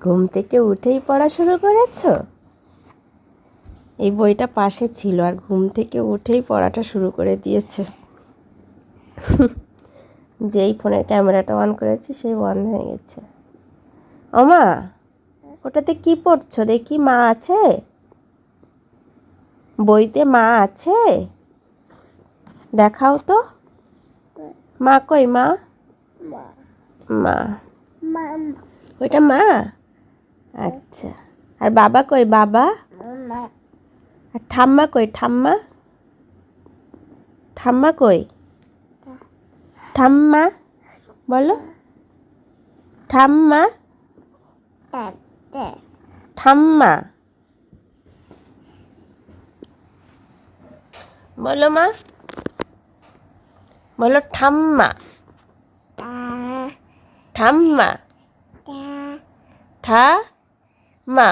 ঘুম থেকে উঠেই পড়া শুরু করেছো? এই বইটা পাশে ছিল আর ঘুম থেকে উঠেই পড়াটা শুরু করে দিয়েছে। যেই ফোনের ক্যামেরাটা অন করেছি সেই বন্ধ হয়ে গেছে। ওমা, ওটাতে কি পড়ছো দেখি? মা আছে? বইতে মা আছে? দেখাও তো। মা কই? মা মা ওইটা মা? আচ্ছা। আর বাবা কই? বাবা? আর ঠাম্মা কই? ঠাম্মা? ঠাম্মা কই? ঠাম্মা বলো। ঠাম্মা ঠাম্মা বলো। মা বলো। ঠাম্মা ঠাম্মা ঠা মা।